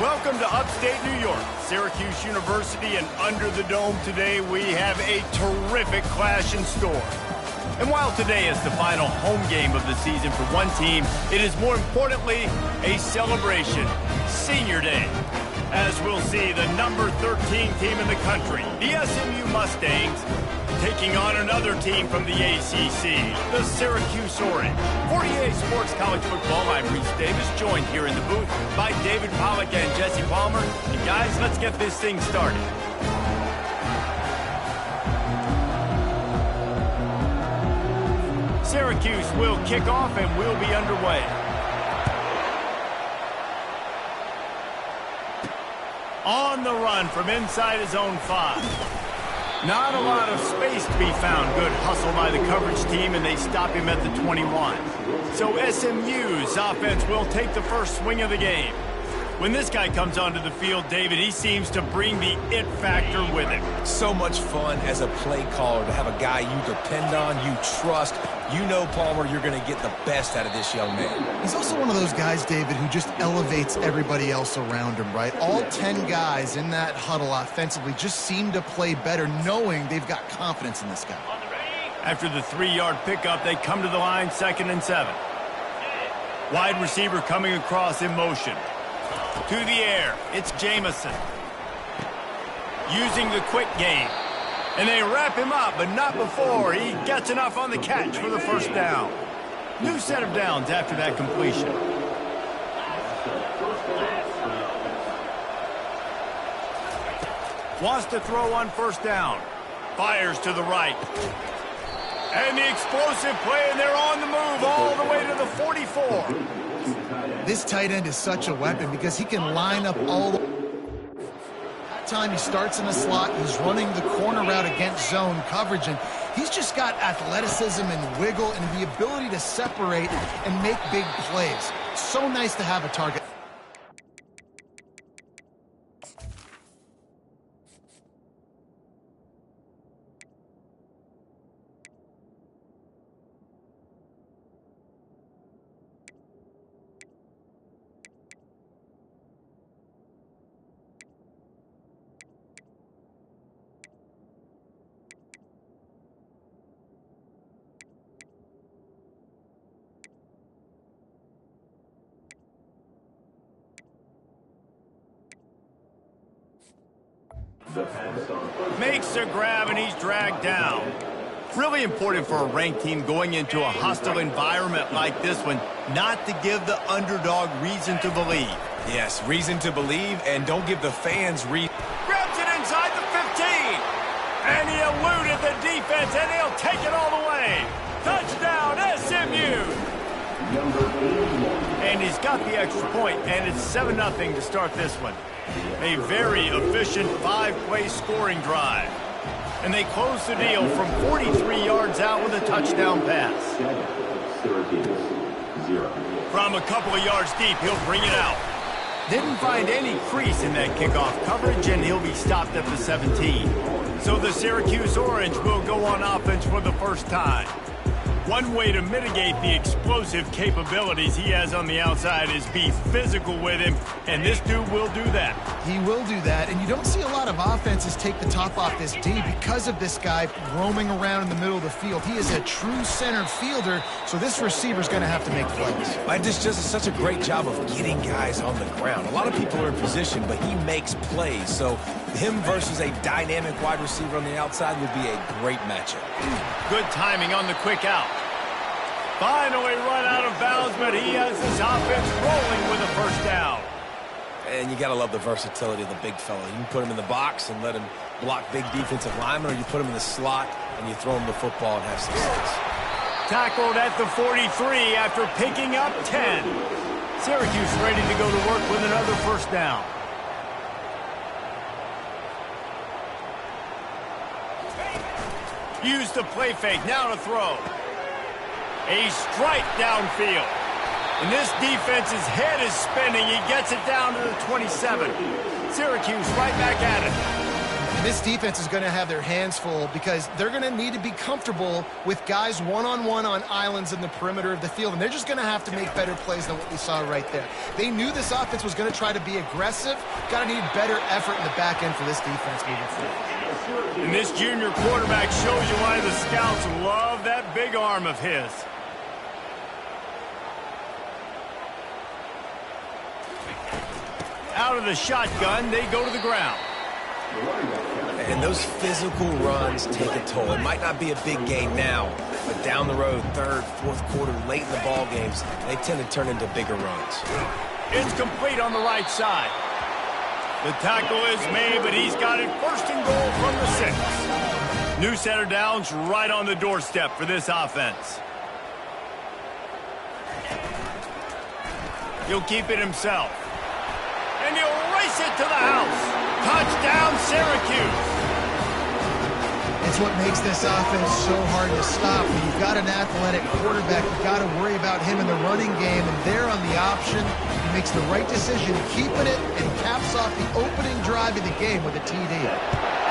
Welcome to upstate New York, Syracuse University, and under the dome today we have a terrific clash in store. And while today is the final home game of the season for one team, it is more importantly a celebration, Senior Day. As we'll see, the number 13 team in the country, the SMU Mustangs, taking on another team from the ACC, the Syracuse Orange. 48 Sports College Football, I'm Reese Davis, joined here in the booth by David Pollack and Jesse Palmer. And guys, let's get this thing started. Syracuse will kick off and we'll be underway. On the run from inside his own 5. Not a lot of space to be found. Good hustle by the coverage team, and they stop him at the 21. So SMU's offense will take the first swing of the game. When this guy comes onto the field, David, he seems to bring the it factor with him. So much fun as a play caller to have a guy you depend on, you trust. You know, Palmer, you're going to get the best out of this young man. He's also one of those guys, David, who just elevates everybody else around him, right? All 10 guys in that huddle offensively just seem to play better knowing they've got confidence in this guy. After the 3-yard pickup, they come to the line, 2nd and 7. Wide receiver coming across in motion. To the air, it's Jamison. Using the quick game. And they wrap him up, but not before he gets enough on the catch for the first down. New set of downs after that completion. Wants to throw on first down. Fires to the right. And the explosive play, and they're on the move all the way to the 44. This tight end is such a weapon because he can line up all the time. He starts in the slot, he's running the corner route against zone coverage, and he's just got athleticism and wiggle and the ability to separate and make big plays. So nice to have a target. Makes a grab and he's dragged down. Really important for a ranked team going into a hostile environment like this one, not to give the underdog reason to believe. Yes, reason to believe, and don't give the fans reason. Grabs it inside the 15. And he eluded the defense, and he'll take it all the way. Touchdown, SMU. And he's got the extra point, and it's 7-0 to start this one. A very efficient 5-play scoring drive. And they close the deal from 43 yards out with a touchdown pass. From a couple of yards deep, he'll bring it out. Didn't find any crease in that kickoff coverage, and he'll be stopped at the 17. So the Syracuse Orange will go on offense for the first time. One way to mitigate the explosive capabilities he has on the outside is be physical with him, and this dude will do that. He will do that, and you don't see a lot of offenses take the top off this D because of this guy roaming around in the middle of the field. He is a true center fielder, so this receiver's going to have to make plays. It just does such a great job of getting guys on the ground. A lot of people are in position, but he makes plays, so him versus a dynamic wide receiver on the outside would be a great matchup. Good timing on the quick out. Finally run out of bounds, but he has his offense rolling with a first down. And you got to love the versatility of the big fella. You can put him in the box and let him block big defensive linemen, or you put him in the slot and you throw him the football and have success. Tackled at the 43 after picking up 10. Syracuse ready to go to work with another first down. Use the play fake, now to throw. A strike downfield. And this defense's head is spinning. He gets it down to the 27. Syracuse right back at it. And this defense is going to have their hands full because they're going to need to be comfortable with guys one-on-one on islands in the perimeter of the field, and they're just going to have to make better plays than what we saw right there. They knew this offense was going to try to be aggressive. Got to need better effort in the back end for this defense moving forward. And this junior quarterback shows you why the scouts love that big arm of his. Out of the shotgun, they go to the ground. And those physical runs take a toll. It might not be a big gain now, but down the road, third, fourth quarter, late in the ball games, they tend to turn into bigger runs. It's complete on the right side. The tackle is made, but he's got it first and goal from the 6. New set of downs right on the doorstep for this offense. He'll keep it himself. And he'll race it to the house. Touchdown, Syracuse. It's what makes this offense so hard to stop. When you've got an athletic quarterback, you've got to worry about him in the running game, and there on the option, he makes the right decision, keeping it, and caps off the opening drive of the game with a TD.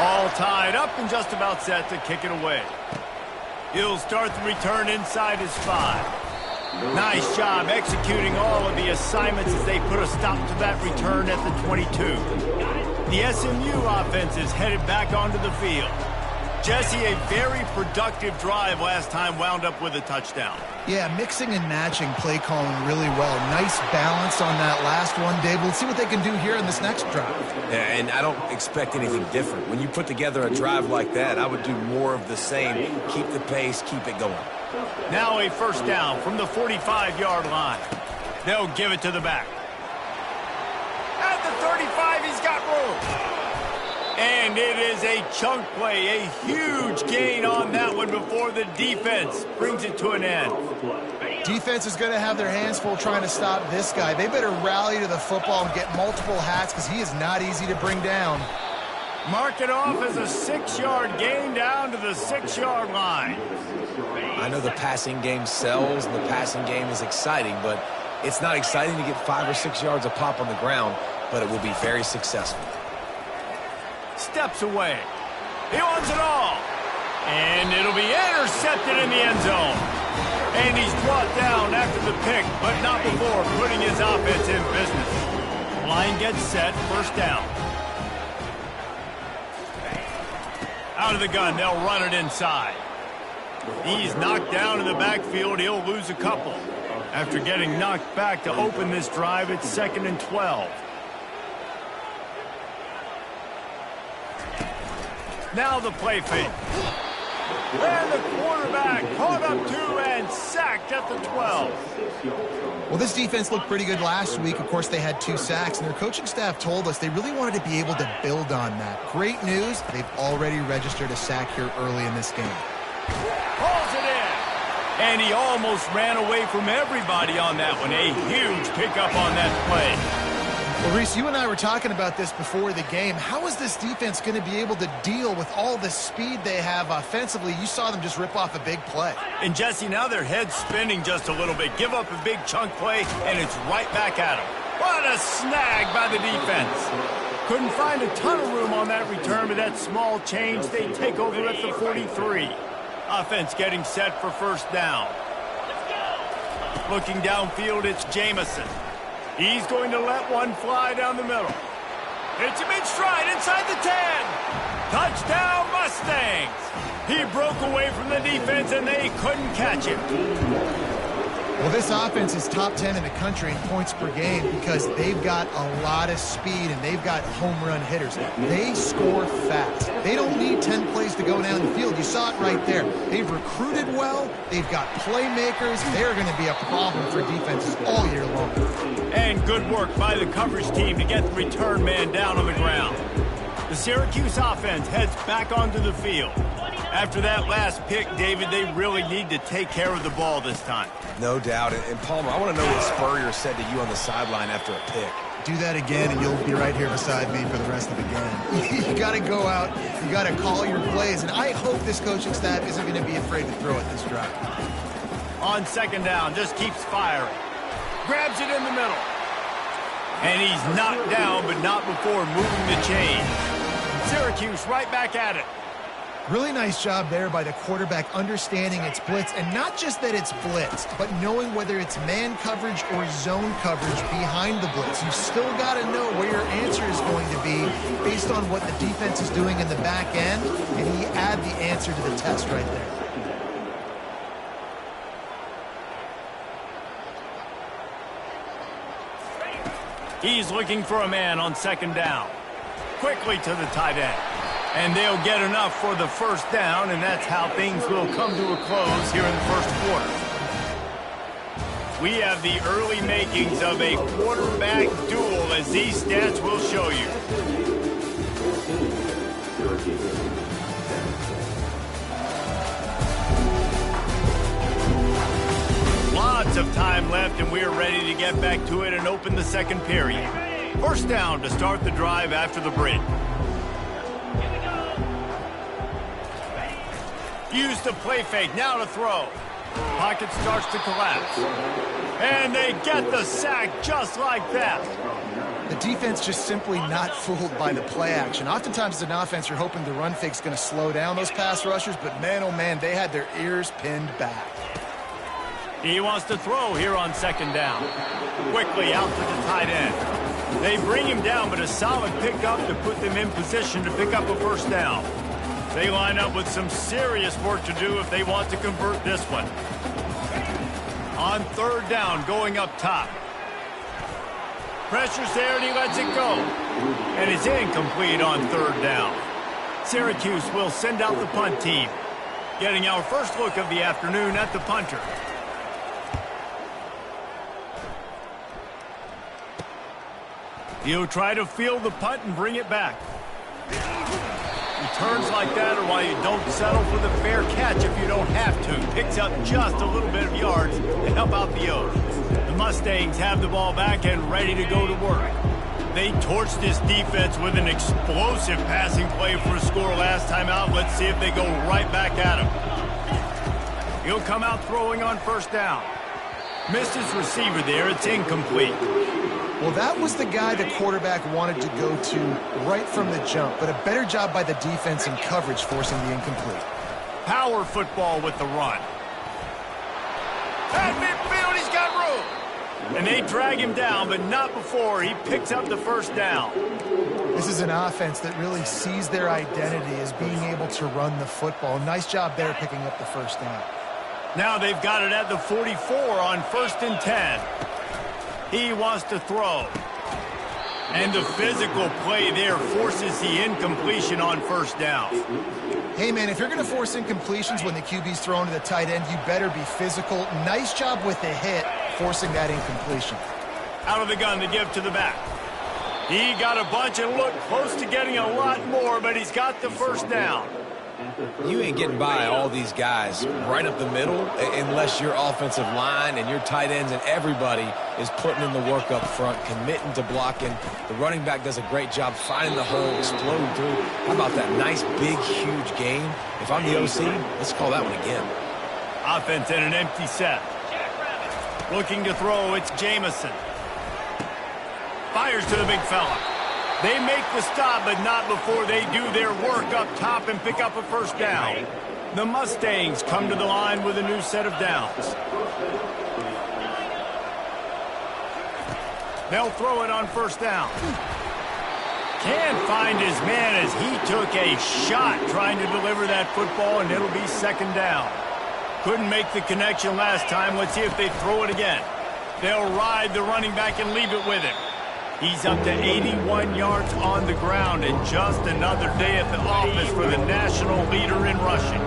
All tied up and just about set to kick it away. He'll start the return inside his 5. Nice job executing all of the assignments as they put a stop to that return at the 22. The SMU offense is headed back onto the field. Jesse, a very productive drive last time wound up with a touchdown. Yeah, mixing and matching play calling really well. Nice balance on that last one, Dave. We'll see what they can do here in this next drive. Yeah, and I don't expect anything different. When you put together a drive like that, I would do more of the same. Keep the pace, keep it going. Now a first down from the 45-yard line. They'll give it to the back. At the 35, he's got room. And it is a chunk play, a huge gain on that one before the defense brings it to an end. Defense is going to have their hands full trying to stop this guy. They better rally to the football and get multiple hats because he is not easy to bring down. Mark it off as a 6-yard gain down to the 6-yard line. I know the passing game sells and the passing game is exciting, but it's not exciting to get 5 or 6 yards a pop on the ground, but it will be very successful. Steps away. He wants it all. And it'll be intercepted in the end zone. And he's brought down after the pick, but not before putting his offense in business. Line gets set, first down. Out of the gun, they'll run it inside. He's knocked down in the backfield. He'll lose a couple. After getting knocked back to open this drive, it's 2nd and 12. Now the play fake. And the quarterback caught up to and sacked at the 12. Well, this defense looked pretty good last week. Of course, they had 2 sacks, and their coaching staff told us they really wanted to be able to build on that. Great news, they've already registered a sack here early in this game. Pulls it in. And he almost ran away from everybody on that one. A huge pickup on that play. Well, Reese, you and I were talking about this before the game. How is this defense going to be able to deal with all the speed they have offensively? You saw them just rip off a big play. And, Jesse, now their head's spinning just a little bit. Give up a big chunk play, and it's right back at them. What a snag by the defense. Couldn't find a ton of room on that return, but that small change, they take over at the 43. Offense getting set for first down. Looking downfield, it's Jamison. He's going to let one fly down the middle. It's a mid-stride inside the 10. Touchdown, Mustangs. He broke away from the defense, and they couldn't catch him. Well, this offense is top 10 in the country in points per game because they've got a lot of speed and they've got home run hitters. They score fast. They don't need 10 plays to go down the field. You saw it right there. They've recruited well. They've got playmakers. They're going to be a problem for defenses all year long. And good work by the coverage team to get the return man down on the ground. The Syracuse offense heads back onto the field. After that last pick, David, they really need to take care of the ball this time. No doubt. And Palmer, I want to know what Spurrier said to you on the sideline after a pick. Do that again, and you'll be right here beside me for the rest of the game. You got to go out. You got to call your plays, and I hope this coaching staff isn't going to be afraid to throw it this drive. On second down, just keeps firing. Grabs it in the middle. And he's knocked down, but not before moving the chain. Syracuse right back at it. Really nice job there by the quarterback understanding it's blitz, and not just that it's blitz, but knowing whether it's man coverage or zone coverage behind the blitz. You still got to know where your answer is going to be based on what the defense is doing in the back end, and he add the answer to the test right there. He's looking for a man on second down. Quickly to the tight end. And they'll get enough for the first down, and that's how things will come to a close here in the first quarter. We have the early makings of a quarterback duel, as these stats will show you. Lots of time left, and we're ready to get back to it and open the second period. First down to start the drive after the break. Use the play fake, now to throw. Pocket starts to collapse. And they get the sack just like that. The defense just simply not fooled by the play action. Oftentimes as an offense, you're hoping the run fake's going to slow down those pass rushers, but man, oh man, they had their ears pinned back. He wants to throw here on second down. Quickly out to the tight end. They bring him down, but a solid pickup to put them in position to pick up a first down. They line up with some serious work to do if they want to convert this one. On third down, going up top. Pressure's there, and he lets it go. And it's incomplete on third down. Syracuse will send out the punt team. Getting our first look of the afternoon at the punter. He'll try to field the punt and bring it back. Returns like that are why you don't settle for the fair catch if you don't have to. Picks up just a little bit of yards to help out the O's. The Mustangs have the ball back and ready to go to work. They torched this defense with an explosive passing play for a score last time out. Let's see if they go right back at him. He'll come out throwing on first down. Missed his receiver there. It's incomplete. Well, that was the guy the quarterback wanted to go to right from the jump, but a better job by the defense in coverage forcing the incomplete. Power football with the run. At midfield, he's got room. And they drag him down, but not before he picks up the first down. This is an offense that really sees their identity as being able to run the football. Nice job there picking up the first down. Now they've got it at the 44 on 1st and 10. He wants to throw. And the physical play there forces the incompletion on first down. Hey, man, if you're going to force incompletions when the QB's thrown to the tight end, you better be physical. Nice job with the hit, forcing that incompletion. Out of the gun to give to the back. He got a bunch and looked close to getting a lot more, but he's got the first down. You ain't getting by all these guys right up the middle unless your offensive line and your tight ends and everybody is putting in the work up front, committing to blocking. The running back does a great job finding the hole, exploding through. How about that nice, big, huge game? If I'm the OC, let's call that one again. Offense in an empty set. Looking to throw, it's Jamison. Fires to the big fella. They make the stop, but not before they do their work up top and pick up a first down. The Mustangs come to the line with a new set of downs. They'll throw it on first down. Can't find his man as he took a shot trying to deliver that football, and it'll be second down. Couldn't make the connection last time. Let's see if they throw it again. They'll ride the running back and leave it with him. He's up to 81 yards on the ground, and just another day at the office for the national leader in rushing.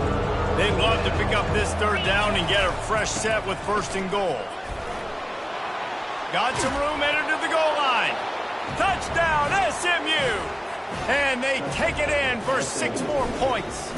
They'd love to pick up this third down and get a fresh set with 1st and goal. Got some room, headed to the goal line. Touchdown, SMU! And they take it in for 6 more points.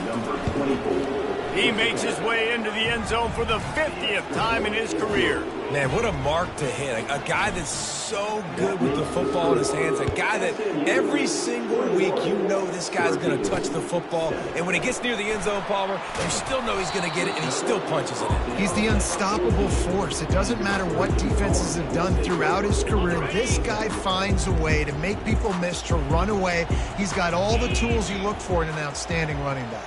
He makes his way into the end zone for the 50th time in his career. Man, what a mark to hit. A guy that's so good with the football in his hands, a guy that every single week you know this guy's going to touch the football, and when he gets near the end zone, Palmer, you still know he's going to get it, and he still punches it in. He's the unstoppable force. It doesn't matter what defenses have done throughout his career. This guy finds a way to make people miss, to run away. He's got all the tools you look for in an outstanding running back.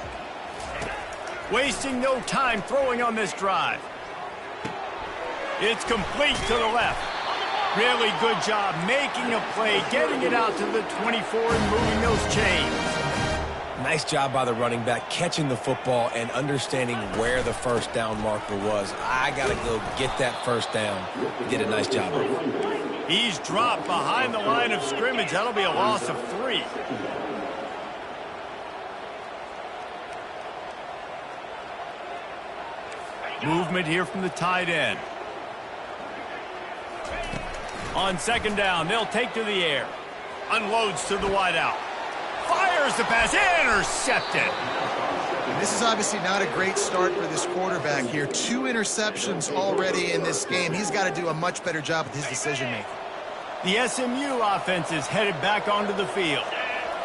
Wasting no time throwing on this drive. It's complete to the left. Really good job making a play, getting it out to the 24 and moving those chains. Nice job by the running back, catching the football and understanding where the first down marker was. I got to go get that first down. He did a nice job of it. He's dropped behind the line of scrimmage. That'll be a loss of 3. Movement here from the tight end. On second down, they'll take to the air. Unloads to the wideout. Fires the pass. Intercepted. And this is obviously not a great start for this quarterback here. 2 interceptions already in this game. He's got to do a much better job with his decision-making. The SMU offense is headed back onto the field.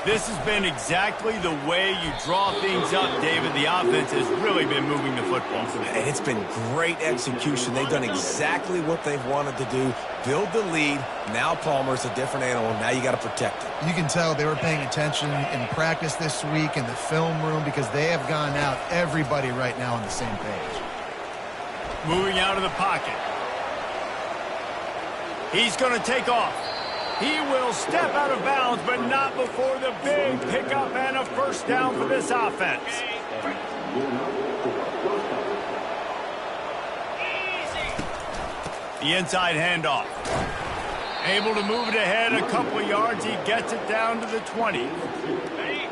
This has been exactly the way you draw things up, David. The offense has really been moving the football. And it's been great execution. They've done exactly what they've wanted to do. Build the lead. Now Palmer's a different animal. Now you got to protect it. You can tell they were paying attention in practice this week in the film room because they have gone out, everybody right now on the same page. Moving out of the pocket. He's going to take off. He will step out of bounds, but not before the big pickup and a first down for this offense. The inside handoff. Able to move it ahead a couple of yards. He gets it down to the 20.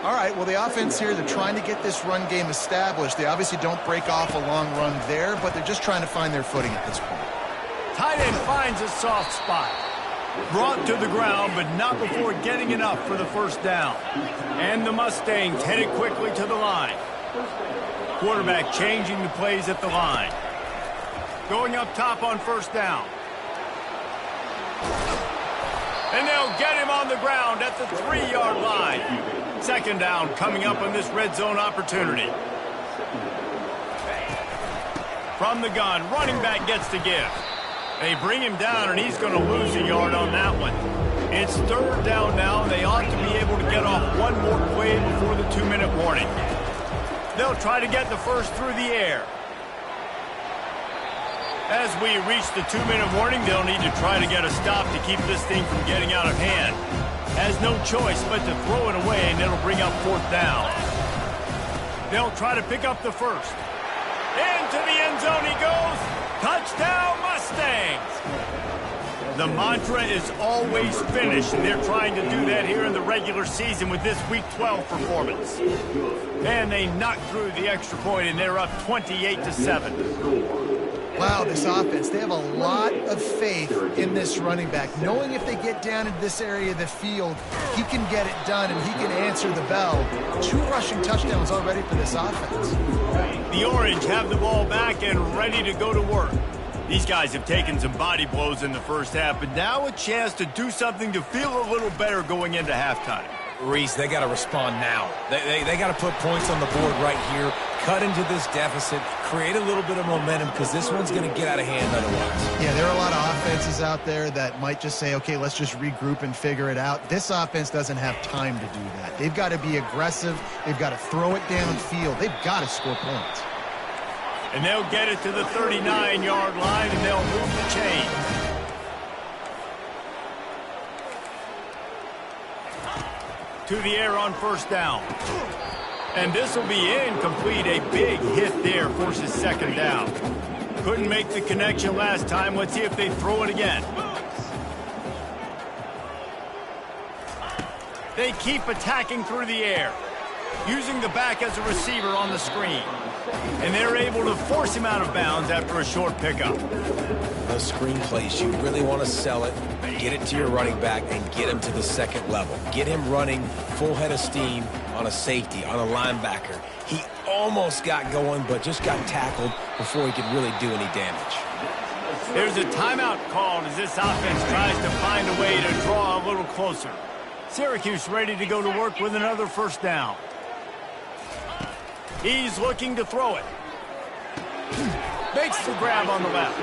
All right, well, the offense here, they're trying to get this run game established. They obviously don't break off a long run there, but they're just trying to find their footing at this point. Tight end finds a soft spot. Brought to the ground, but not before getting enough for the first down. And the Mustangs headed quickly to the line. Quarterback changing the plays at the line. Going up top on first down. And they'll get him on the ground at the 3-yard line. Second down coming up on this red zone opportunity. From the gun, running back gets to give. They bring him down, and he's going to lose a yard on that one. It's third down now. They ought to be able to get off one more play before the 2-minute warning. They'll try to get the first through the air. As we reach the 2-minute warning, they'll need to try to get a stop to keep this thing from getting out of hand. Has no choice but to throw it away, and it'll bring up fourth down. They'll try to pick up the first. Into the end zone he goes. Touchdown, Mustangs! The mantra is always finish, and they're trying to do that here in the regular season with this Week 12 performance. And they knock through the extra point, and they're up 28-7. Wow, this offense, they have a lot of faith in this running back, knowing if they get down into this area of the field, he can get it done and he can answer the bell. 2 rushing touchdowns already for this offense. The Orange have the ball back and ready to go to work. These guys have taken some body blows in the first half, but now a chance to do something to feel a little better going into halftime. Reese, they got to respond now. They got to put points on the board right here, cut into this deficit, create a little bit of momentum because this one's going to get out of hand otherwise. Yeah, there are a lot of offenses out there that might just say, okay, let's just regroup and figure it out. This offense doesn't have time to do that. They've got to be aggressive. They've got to throw it downfield. They've got to score points. And they'll get it to the 39-yard line, and they'll move the chain. To the air on first down. And this will be incomplete. A big hit there forces second down. Couldn't make the connection last time. Let's see if they throw it again. They keep attacking through the air, using the back as a receiver on the screen. And they're able to force him out of bounds after a short pickup. Those screen plays, you really want to sell it, get it to your running back, and get him to the second level. Get him running full head of steam on a safety, on a linebacker. He almost got going, but just got tackled before he could really do any damage. There's a timeout called as this offense tries to find a way to draw a little closer. Syracuse ready to go to work with another first down. He's looking to throw it. Makes the grab on the left.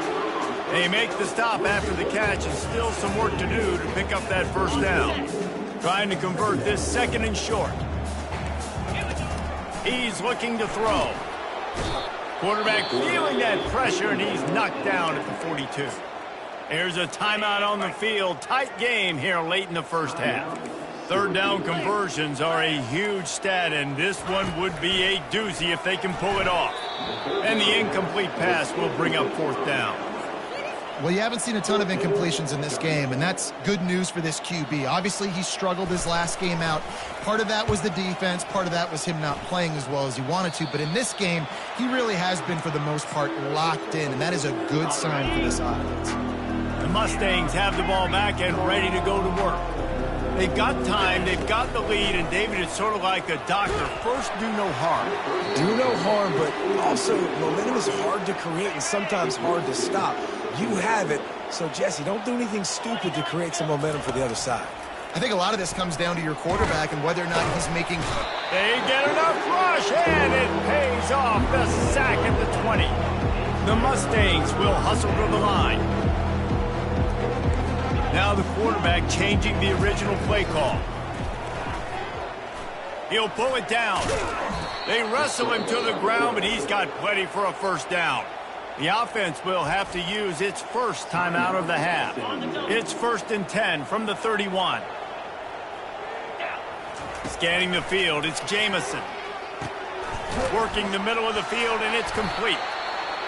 They make the stop after the catch, and still some work to do to pick up that first down. Trying to convert this second and short. He's looking to throw. Quarterback feeling that pressure, and he's knocked down at the 42. There's a timeout on the field. Tight game here late in the first half. Third down conversions are a huge stat, and this one would be a doozy if they can pull it off. And the incomplete pass will bring up fourth down. Well, you haven't seen a ton of incompletions in this game, and that's good news for this QB. Obviously, he struggled his last game out. Part of that was the defense. Part of that was him not playing as well as he wanted to. But in this game, he really has been, for the most part, locked in, and that is a good sign for this offense. The Mustangs have the ball back and ready to go to work. They've got time, they've got the lead, and David, it's sort of like a doctor. First, do no harm. Do no harm, but also momentum is hard to create and sometimes hard to stop. You have it, so Jesse, don't do anything stupid to create some momentum for the other side. I think a lot of this comes down to your quarterback and whether or not he's making... They get enough rush, and it pays off. The sack at the 20. The Mustangs will hustle to the line. Now the quarterback changing the original play call. He'll pull it down. They wrestle him to the ground, but he's got plenty for a first down. The offense will have to use its first timeout of the half. It's 1st and 10 from the 31. Scanning the field, it's Jamison. Working the middle of the field, and it's complete.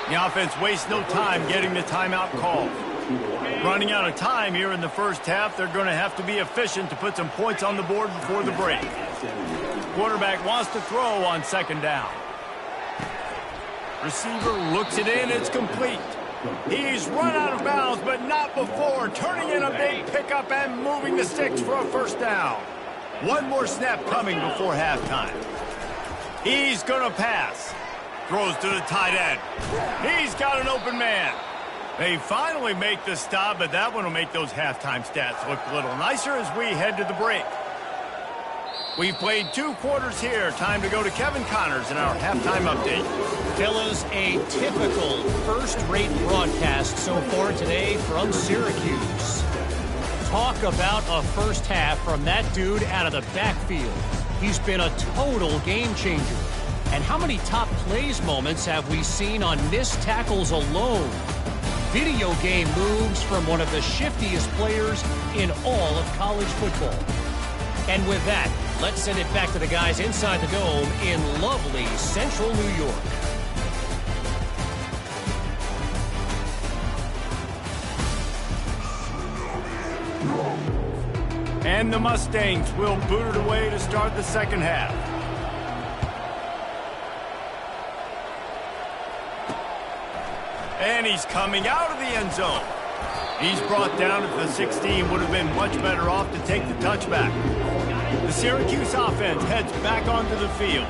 The offense wastes no time getting the timeout called. Running out of time here in the first half, they're going to have to be efficient to put some points on the board before the break. Quarterback wants to throw on second down. Receiver looks it in, it's complete. He's run out of bounds, but not before. Turning in a big pickup and moving the sticks for a first down. One more snap coming before halftime. He's going to pass. Throws to the tight end. He's got an open man. They finally make the stop, but that one will make those halftime stats look a little nicer as we head to the break. We've played 2 quarters here. Time to go to Kevin Connors in our halftime update. Fellas, a typical first-rate broadcast so far today from Syracuse. Talk about a first half from that dude out of the backfield. He's been a total game changer. And how many top plays moments have we seen on missed tackles alone? Video game moves from one of the shiftiest players in all of college football. And with that, let's send it back to the guys inside the dome in lovely central New York. And the Mustangs will boot it away to start the second half. And he's coming out of the end zone. He's brought down at the 16. Would have been much better off to take the touchback. The Syracuse offense heads back onto the field.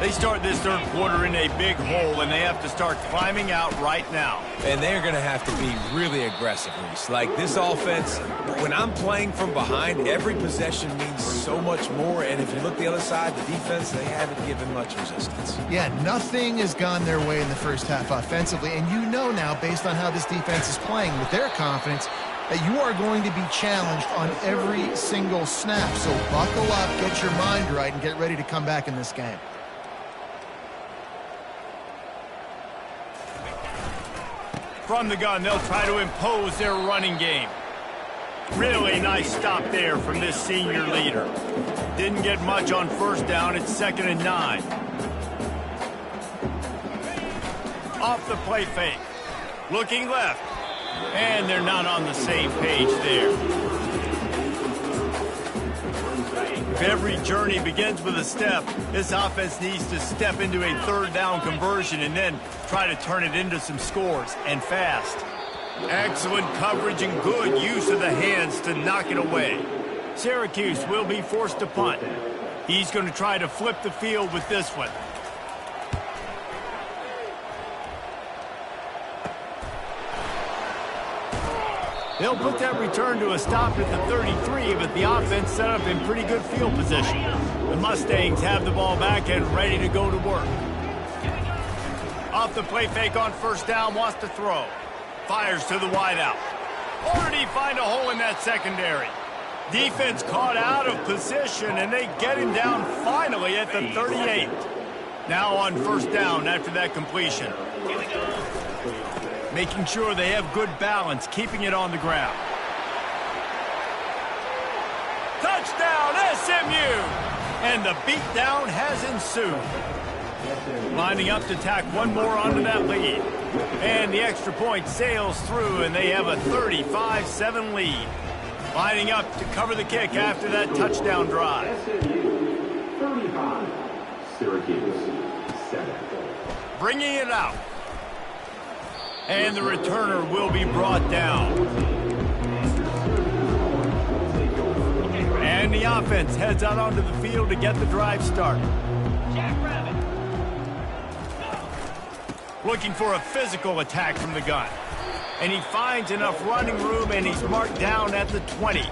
They start this third quarter in a big hole, and they have to start climbing out right now. And they're going to have to be really aggressive, Reese. Like this offense, when I'm playing from behind, every possession means so much more. And if you look the other side, the defense, they haven't given much resistance. Yeah, nothing has gone their way in the first half offensively. And you know now, based on how this defense is playing with their confidence, that you are going to be challenged on every single snap. So buckle up, get your mind right, and get ready to come back in this game. From the gun, they'll try to impose their running game. Really nice stop there from this senior leader. Didn't get much on first down. It's 2nd and 9. Off the play fake. Looking left. And they're not on the same page there. If every journey begins with a step, this offense needs to step into a third down conversion and then try to turn it into some scores, and fast. Excellent coverage and good use of the hands to knock it away. Syracuse will be forced to punt. He's going to try to flip the field with this one. They'll put that return to a stop at the 33, but the offense set up in pretty good field position. The Mustangs have the ball back and ready to go to work. Off the play fake on first down, wants to throw. Fires to the wideout. Or did he find a hole in that secondary? Defense caught out of position, and they get him down finally at the 38. Now on first down after that completion. Making sure they have good balance, keeping it on the ground. Touchdown, SMU! And the beatdown has ensued. Lining up to tack one more onto that lead. And the extra point sails through, and they have a 35-7 lead. Lining up to cover the kick after that touchdown drive. 35, Syracuse, 7. Bringing it out. And the returner will be brought down. And the offense heads out onto the field to get the drive started. Looking for a physical attack from the gun. And he finds enough running room, and he's marked down at the 20.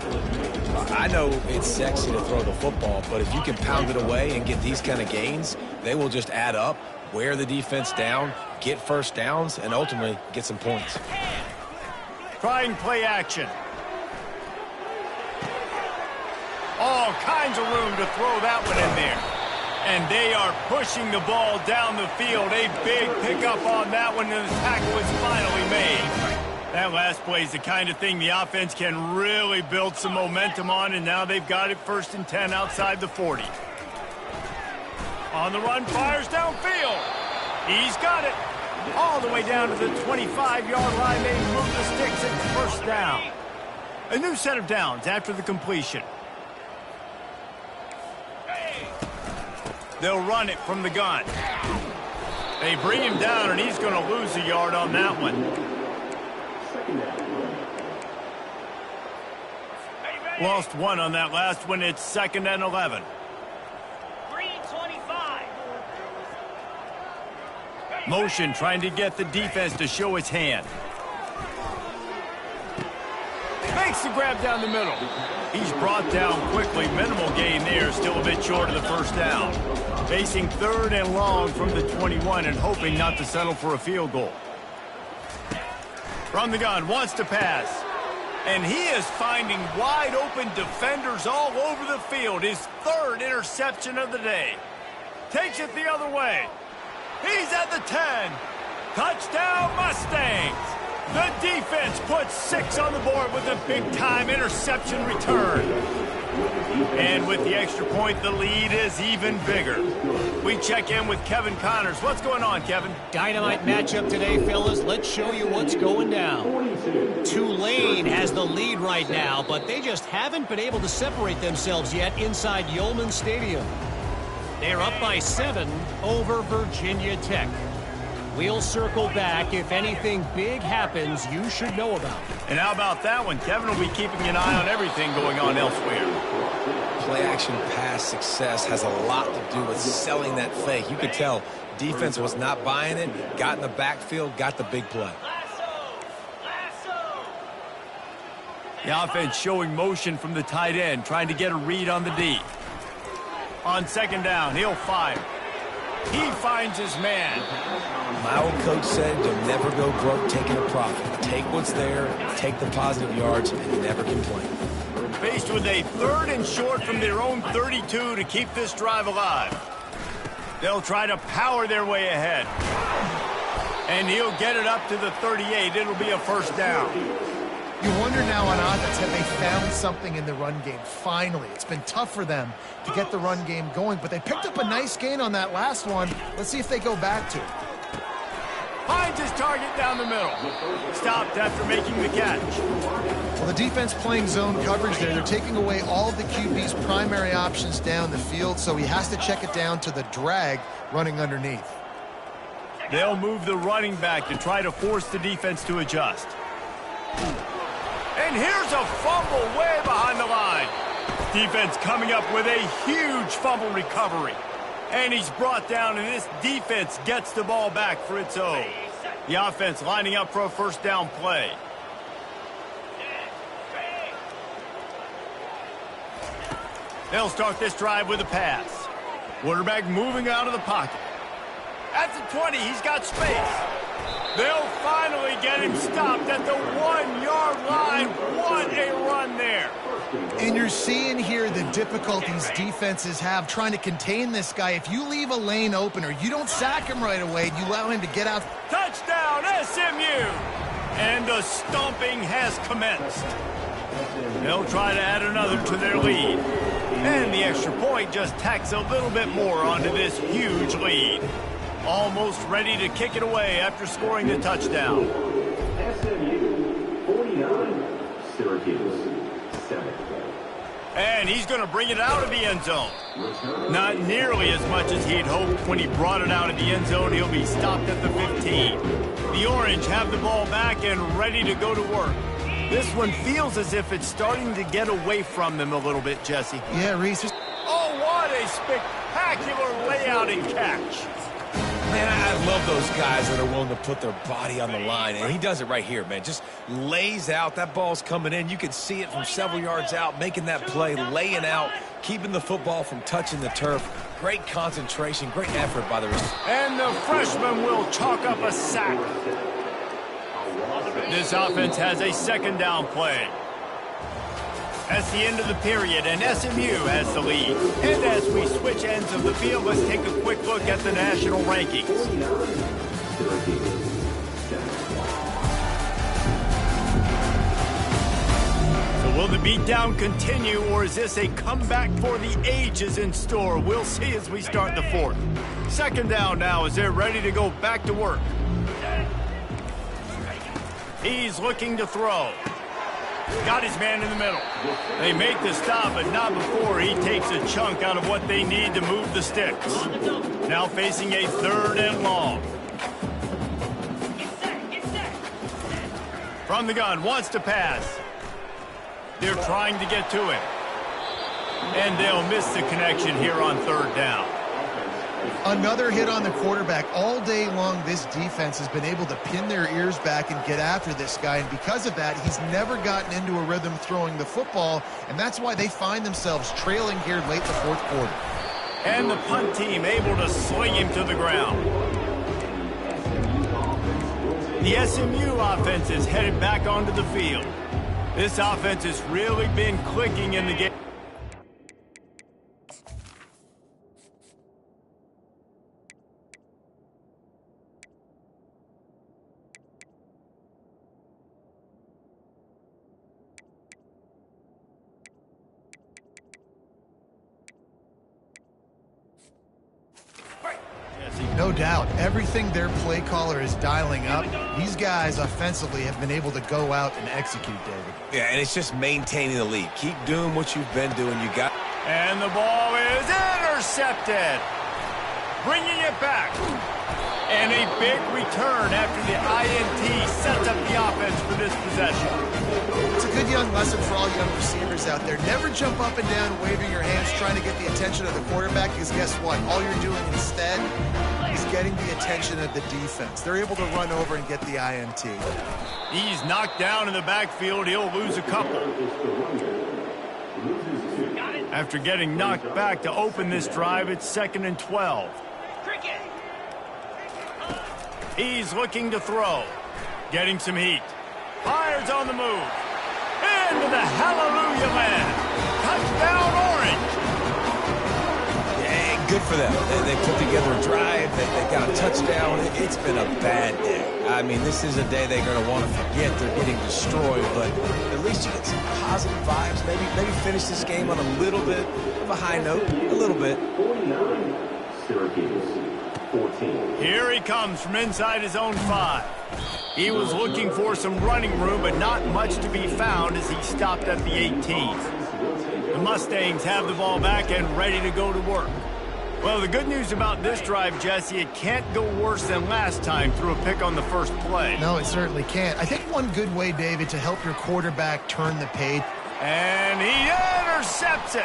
I know it's sexy to throw the football, but if you can pound it away and get these kind of gains, they will just add up, wear the defense down, get first downs, and ultimately get some points. Trying play action. All kinds of room to throw that one in there. And they are pushing the ball down the field. A big pickup on that one, and the tackle is finally made. That last play is the kind of thing the offense can really build some momentum on, and now they've got it 1st and 10 outside the 40. On the run, fires downfield. He's got it. All the way down to the 25-yard line. They move the sticks at first down. A new set of downs after the completion. They'll run it from the gun. They bring him down, and he's going to lose a yard on that one. Lost one on that last one. It's 2nd and 11. 3:25. Motion trying to get the defense to show its hand. Makes the grab down the middle. He's brought down quickly. Minimal gain there. Still a bit short of the first down. Facing 3rd and long from the 21 and hoping not to settle for a field goal. From the gun, wants to pass. And he is finding wide open defenders all over the field. His 3rd interception of the day. Takes it the other way. He's at the 10. Touchdown Mustangs. The defense puts 6 on the board with a big-time interception return. And with the extra point, the lead is even bigger. We check in with Kevin Connors. What's going on, Kevin? Dynamite matchup today, fellas. Let's show you what's going down. Tulane has the lead right now, but they just haven't been able to separate themselves yet inside Yulman Stadium. They're up by 7 over Virginia Tech. We'll circle back. If anything big happens, you should know about it. And how about that one? Kevin will be keeping an eye on everything going on elsewhere. Play-action pass success has a lot to do with selling that fake. You could tell defense was not buying it, got in the backfield, got the big play. The offense showing motion from the tight end, trying to get a read on the D. On 2nd down, he'll fire. He finds his man. My old coach said you'll never go broke taking a profit. Take what's there, take the positive yards, and never complain. Faced with a 3rd and short from their own 32 to keep this drive alive. They'll try to power their way ahead. And he'll get it up to the 38. It'll be a first down. You wonder now on offense, have they found something in the run game? Finally, it's been tough for them to get the run game going, but they picked up a nice gain on that last one. Let's see if they go back to it. Finds his target down the middle. Stopped after making the catch. Well, the defense playing zone coverage there. They're taking away all of the QB's primary options down the field, so he has to check it down to the drag running underneath. They'll move the running back to try to force the defense to adjust. And here's a fumble way behind the line. Defense coming up with a huge fumble recovery. And he's brought down, and this defense gets the ball back for its own. The offense lining up for a first down play. They'll start this drive with a pass. Quarterback moving out of the pocket. At the 20, he's got space. They'll finally get him stopped at the 1-yard line. What a run there. And you're seeing here the difficulties defenses have trying to contain this guy. If you leave a lane open or you don't sack him right away, you allow him to get out. Touchdown, SMU! And the stomping has commenced. They'll try to add another to their lead. And the extra point just tacks a little bit more onto this huge lead. Almost ready to kick it away after scoring the touchdown. SMU 49, Syracuse 7. And he's going to bring it out of the end zone. Not nearly as much as he'd hoped when he brought it out of the end zone. He'll be stopped at the 15. The Orange have the ball back and ready to go to work. This one feels as if it's starting to get away from them a little bit, Jesse. Yeah, Reese. Oh, what a spectacular layout and catch. Man, I love those guys that are willing to put their body on the line, and he does it right here, man. Just lays out. That ball's coming in. You can see it from several yards out, making that play, laying out, keeping the football from touching the turf. Great concentration, great effort by the receiver. And the freshman will chalk up a sack. This offense has a second down play. That's the end of the period, and SMU has the lead. And as we switch ends of the field, let's take a quick look at the national rankings. So will the beatdown continue, or is this a comeback for the ages in store? We'll see as we start the fourth. Second down now as they're ready to go back to work. He's looking to throw. Got his man in the middle. They make the stop, but not before he takes a chunk out of what they need to move the sticks. Now facing a third and long. From the gun, wants to pass. They're trying to get to him. And they'll miss the connection here on third down. Another hit on the quarterback. All day long, this defense has been able to pin their ears back and get after this guy, and because of that, he's never gotten into a rhythm throwing the football, and that's why they find themselves trailing here late the fourth quarter. And the punt team able to sling him to the ground. The SMU offense is headed back onto the field. This offense has really been clicking in the game. No doubt, everything their play caller is dialing up, these guys offensively have been able to go out and execute, David. Yeah, and it's just maintaining the lead. Keep doing what you've been doing. You got. And the ball is intercepted. Bringing it back. And a big return after the INT sets up the offense for this possession. It's a good young lesson for all young receivers out there. Never jump up and down waving your hands trying to get the attention of the quarterback, because guess what? All you're doing instead is getting the attention of the defense. They're able to run over and get the INT. He's knocked down in the backfield. He'll lose a couple. After getting knocked back to open this drive, it's 2nd and 12. He's looking to throw. Getting some heat. Fires on the move. Into the hallelujah land. Touchdown Orange. Yeah, good for them. They put together a drive. They got a touchdown. It's been a bad day. I mean, this is a day they're going to want to forget. They're getting destroyed, but at least you get some positive vibes. Maybe finish this game on a little bit of a high note. A little bit. 49, Syracuse 14. Here he comes from inside his own 5. He was looking for some running room, but not much to be found as he stopped at the 18. The Mustangs have the ball back and ready to go to work. Well, the good news about this drive, Jesse, it can't go worse than last time through a pick on the first play. No, it certainly can't. I think one good way, David, to help your quarterback turn the page. And he intercepts it.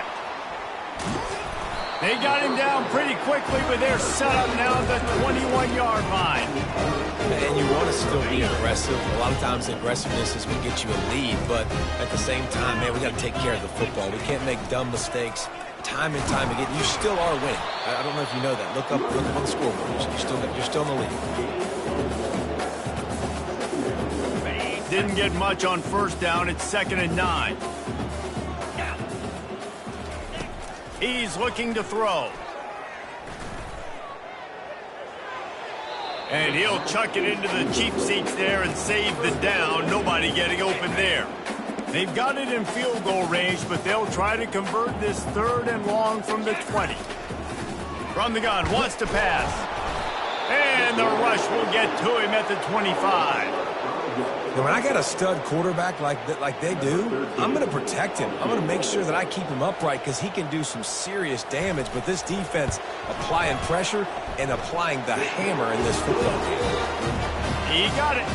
They got him down pretty quickly, but they're set up now at the 21-yard line. And you want to still be aggressive. A lot of times aggressiveness is what gets you a lead, but at the same time, man, we got to take care of the football. We can't make dumb mistakes. time and time again. You still are winning. I don't know if you know that. Look up on the scoreboard. You're still in the lead. Didn't get much on first down. It's 2nd and 9. He's looking to throw. And he'll chuck it into the cheap seats there and save the down. Nobody getting open there. They've got it in field goal range, but they'll try to convert this 3rd and long from the 20. From the gun, wants to pass. And the rush will get to him at the 25. Now, when I got a stud quarterback like they do, I'm going to protect him. I'm going to make sure that I keep him upright because he can do some serious damage. But this defense applying pressure and applying the hammer in this football game. He got it.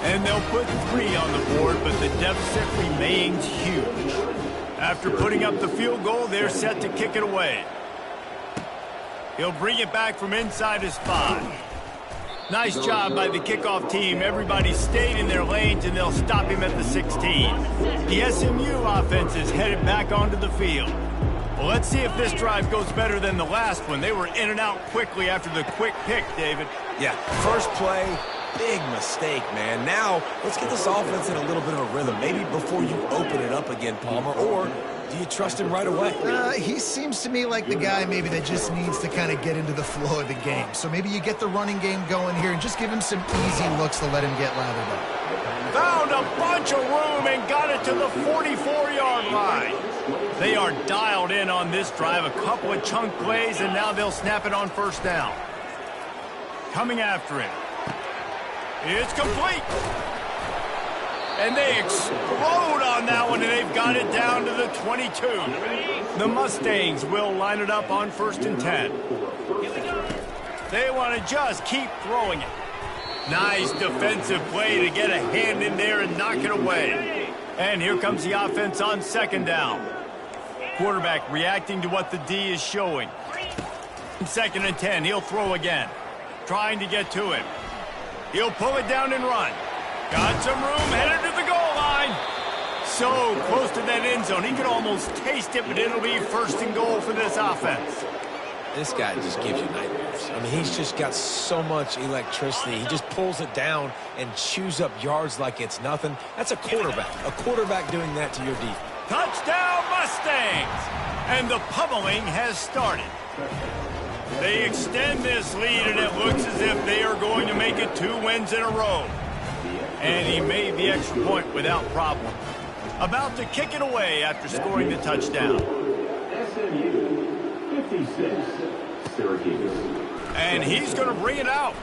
And they'll put 3 on the board, but the deficit remains huge. After putting up the field goal, they're set to kick it away. He'll bring it back from inside his 5. Nice job by the kickoff team. Everybody stayed in their lanes, and they'll stop him at the 16. The SMU offense is headed back onto the field. Well, let's see if this drive goes better than the last one. They were in and out quickly after the quick pick, David. Yeah, first play, big mistake, man. Now, let's get this offense in a little bit of a rhythm. Maybe before you open it up again, Palmer, or do you trust him right away? He seems to me like the guy maybe that just needs to kind of get into the flow of the game. So maybe you get the running game going here and just give him some easy looks to let him get lathered up. Found a bunch of room and got it to the 44-yard line. They are dialed in on this drive. A couple of chunk plays, and now they'll snap it on first down. Coming after him. It's complete. And they explode on that one, and they've got it down to the 22. The Mustangs will line it up on 1st and 10. They want to just keep throwing it. Nice defensive play to get a hand in there and knock it away. And here comes the offense on 2nd down. Quarterback reacting to what the D is showing. 2nd and 10, he'll throw again. Trying to get to him. He'll pull it down and run. Got some room, headed to the goal line. So close to that end zone. He could almost taste it, but it'll be 1st and goal for this offense. This guy just gives you nightmares. I mean, he's just got so much electricity. He just pulls it down and chews up yards like it's nothing. That's a quarterback. A quarterback doing that to your defense. Touchdown, Mustangs! And the pummeling has started. They extend this lead, and it looks as if they are going to make it 2 wins in a row. And he made the extra point without problem. About to kick it away after scoring the touchdown. SMU 56, Syracuse. And he's going to bring it out.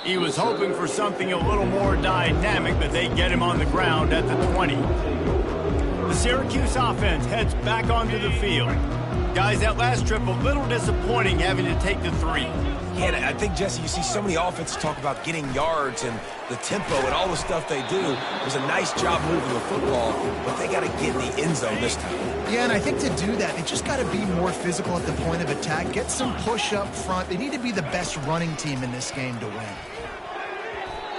He was hoping for something a little more dynamic, but they get him on the ground at the 20. The Syracuse offense heads back onto the field. Guys, that last trip a little disappointing having to take the 3. Yeah, I think, Jesse, you see so many offenses talk about getting yards and the tempo and all the stuff they do. It was a nice job moving the football, but they got to get in the end zone this time. Yeah, and I think to do that, they just got to be more physical at the point of attack, get some push up front. They need to be the best running team in this game to win.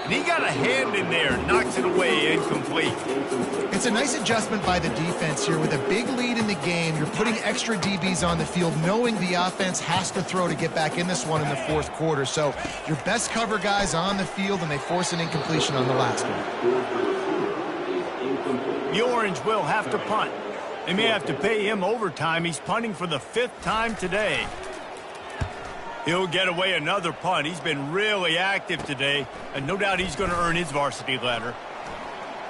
And he got a hand in there, knocks it away, incomplete. It's a nice adjustment by the defense here. With a big lead in the game, you're putting extra DBs on the field, knowing the offense has to throw to get back in this one in the 4th quarter. So your best cover guys on the field, and they force an incompletion on the last one. The Orange will have to punt. They may have to pay him overtime. He's punting for the 5th time today. He'll get away another punt. He's been really active today, and no doubt he's going to earn his varsity letter.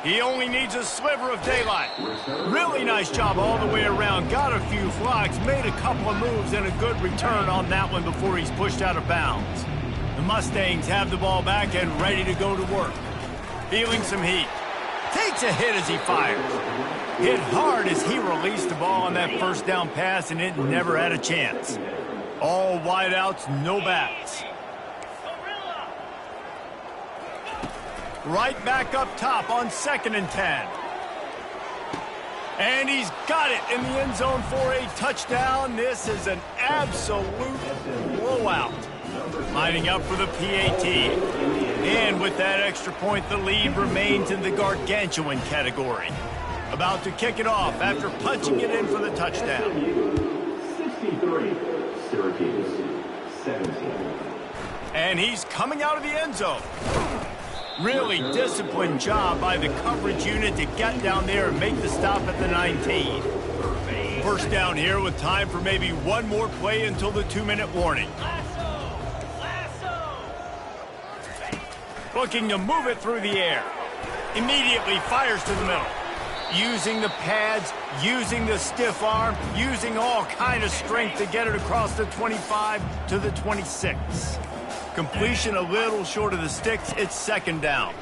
He only needs a sliver of daylight. Really nice job all the way around. Got a few flocks, made a couple of moves, and a good return on that one before he's pushed out of bounds. The Mustangs have the ball back and ready to go to work. Feeling some heat. Takes a hit as he fires. Hit hard as he released the ball on that 1st down pass, and it never had a chance. All wideouts, no backs. Right back up top on 2nd and 10. And he's got it in the end zone for a touchdown. This is an absolute blowout. Lining up for the PAT. And with that extra point, the lead remains in the gargantuan category. About about to kick it off after punching it in for the touchdown. 63, Syracuse, 17. And he's coming out of the end zone. Really disciplined job by the coverage unit to get down there and make the stop at the 19. First down here with time for maybe one more play until the 2-minute warning. Looking to move it through the air. Immediately fires to the middle. Using the pads, using the stiff arm, using all kind of strength to get it across the 25 to the 26. Completion a little short of the sticks. It's second down.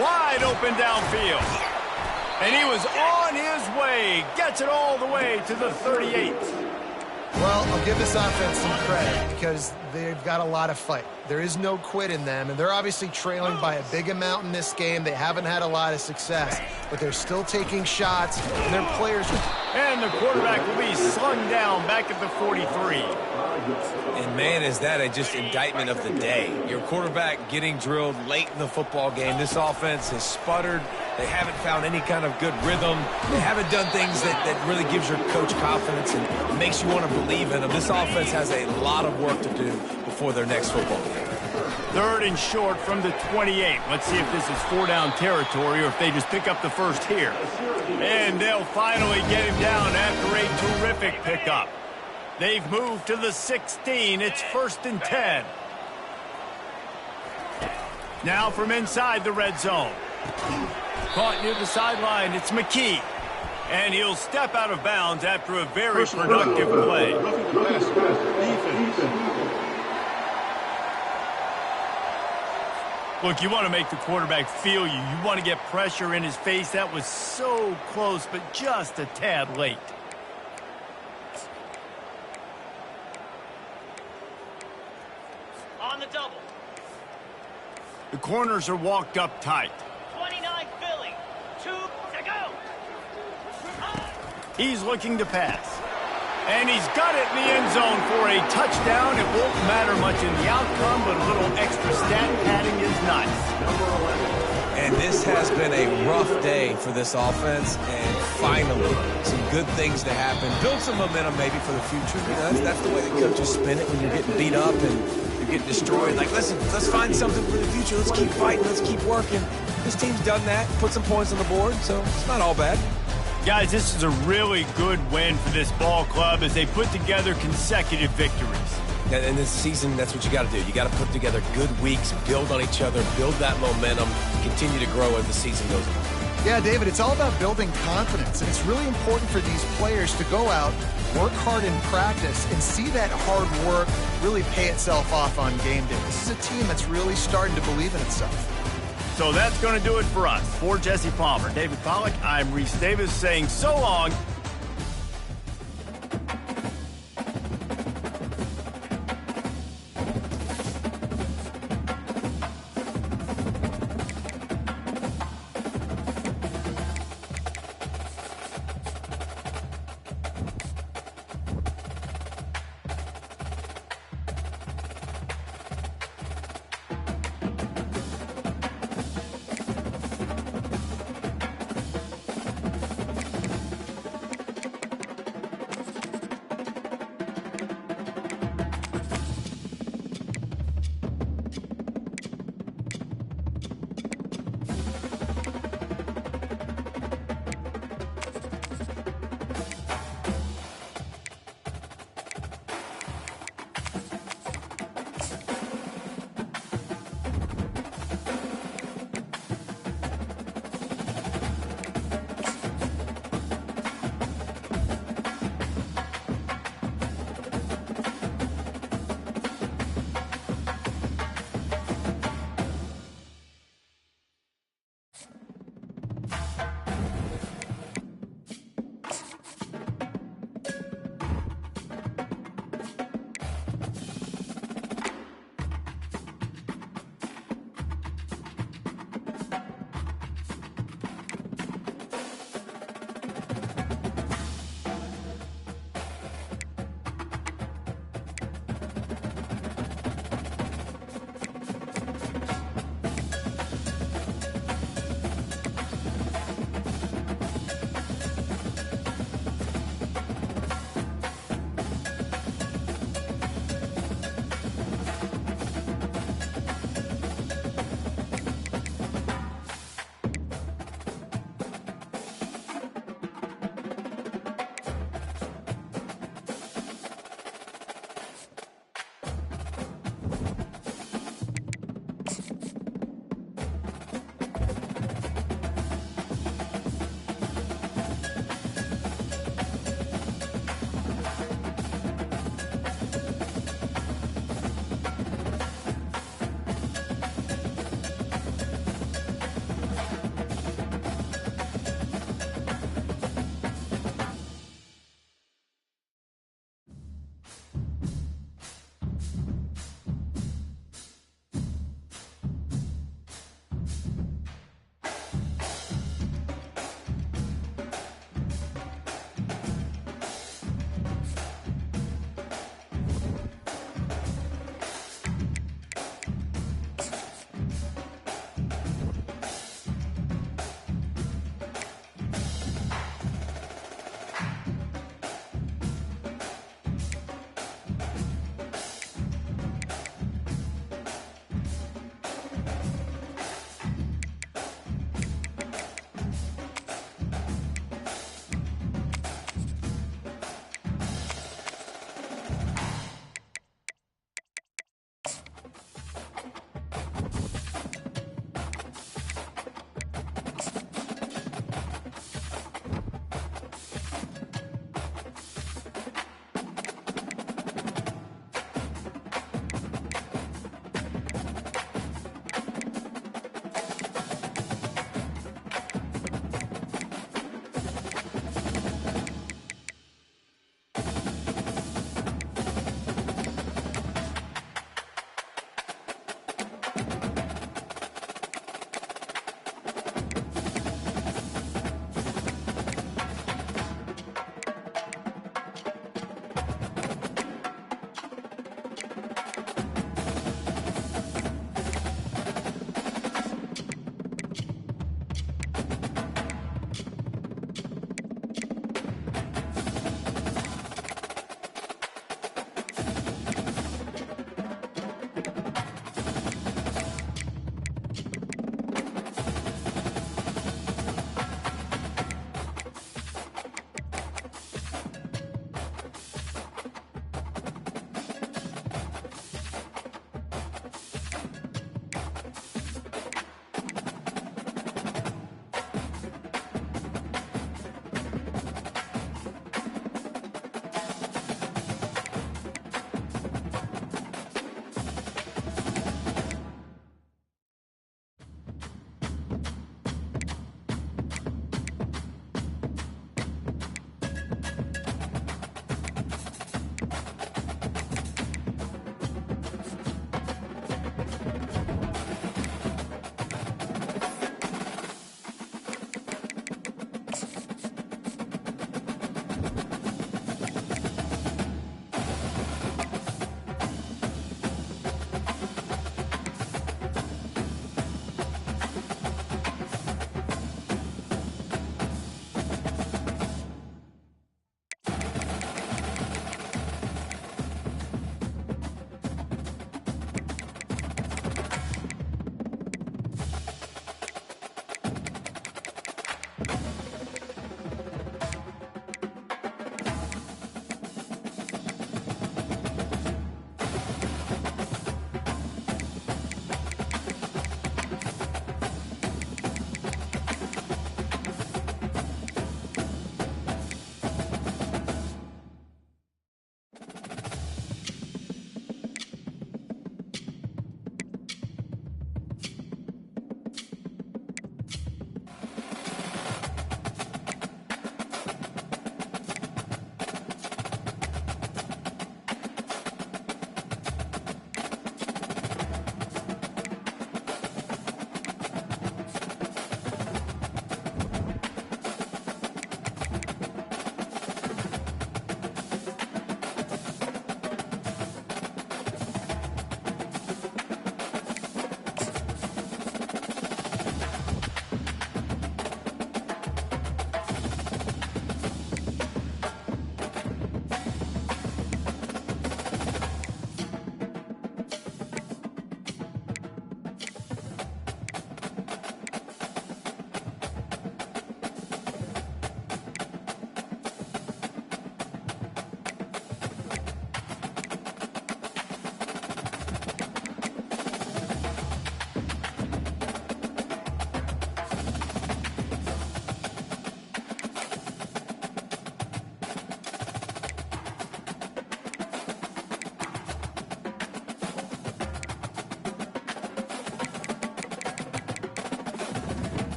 Wide open downfield. And he was on his way. Gets it all the way to the 38. Well, I'll give this offense some credit because they've got a lot of fight. There is no quit in them, and they're obviously trailing by a big amount in this game. They haven't had a lot of success, but they're still taking shots, and their players... And the quarterback will be slung down back at the 43. And, man, is that just indictment of the day. Your quarterback getting drilled late in the football game. This offense has sputtered. They haven't found any kind of good rhythm. They haven't done things that really gives your coach confidence and makes you want to believe in them. This offense has a lot of work to do before their next football game. Third and short from the 28. Let's see if this is 4-down territory or if they just pick up the first here. And they'll finally get him down after a terrific pickup. They've moved to the 16. It's 1st and 10. Now from inside the red zone. Caught near the sideline. It's McKee. And he'll step out of bounds after a very productive play. Look, you want to make the quarterback feel you. You want to get pressure in his face. That was so close, but just a tad late. On the double. The corners are walked up tight. 29 Philly. 2 to go. He's looking to pass. And he's got it in the end zone for a touchdown. It won't matter much in the outcome, but a little extra stat padding is nice. And this has been a rough day for this offense, and finally, some good things to happen. Build some momentum maybe for the future. You know, that's the way the coaches spin it when you're getting beat up and you're getting destroyed. Like, listen, let's find something for the future. Let's keep fighting. Let's keep working. This team's done that, put some points on the board, so it's not all bad. Guys, this is a really good win for this ball club as they put together consecutive victories. And this season, that's what you got to do. You got to put together good weeks, build on each other, build that momentum, continue to grow as the season goes on. Yeah, David, it's all about building confidence, and it's really important for these players to go out, work hard in practice, and see that hard work really pay itself off on game day. This is a team that's really starting to believe in itself. So that's going to do it for us. For Jesse Palmer, David Pollack, I'm Reese Davis saying so long